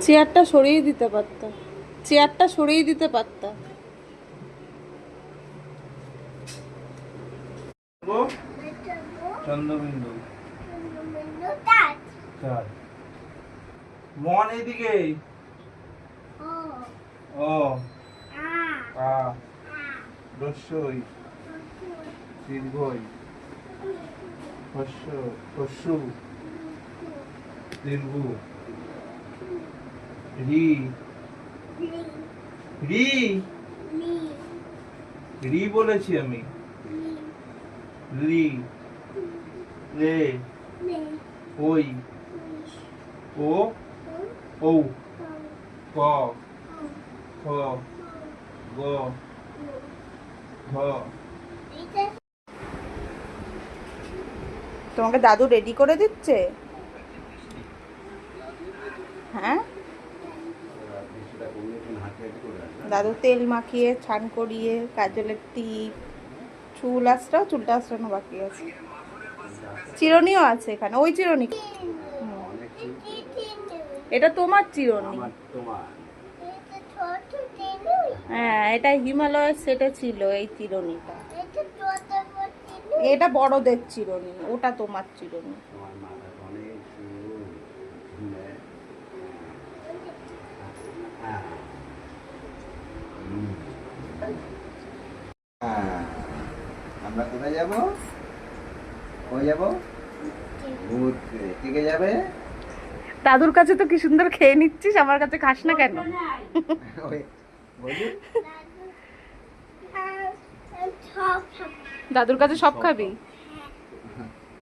চেয়ারটা সরিয়ে দিতে পারতা, চেয়ারটা সরিয়ে দিতে পারতা। চন্দ্রবিন্দু চাঁদ। মন এদিকে। ও আ রস্যই দীর্ঘই হস্য হস্যু দীর্ঘ রি রি রি বলেছি আমি। রি রে ওই ও ঔ ক খ গ ঘ। তোমাকে দাদু রেডি করে দিচ্ছে? হ্যাঁ, দাদু তেল মাখিয়ে ছান করিয়ে কাজলের টিপ, চুল আঁচড়াও, চুলটা আঁচড়ানো বাকি আছে। চিরুনিও আছে এখানে, ওই চিরুনি। এটা তোমার চিরুনি। হ্যাঁ, এটা হিমালয়ের সেটে ছিল এই চিরুনিটা। এটা বড়দের চিরুনি, ওটা তোমার চিরুনি। আমরা কোথায় যাবো? কই যাবো? ঘুরতে। কে যাবে? দাদুর কাছে তো কি সুন্দর খেয়ে নিচ্ছিস, আমার কাছে খাস না কেন? দাদুর কাছে সব খাবি?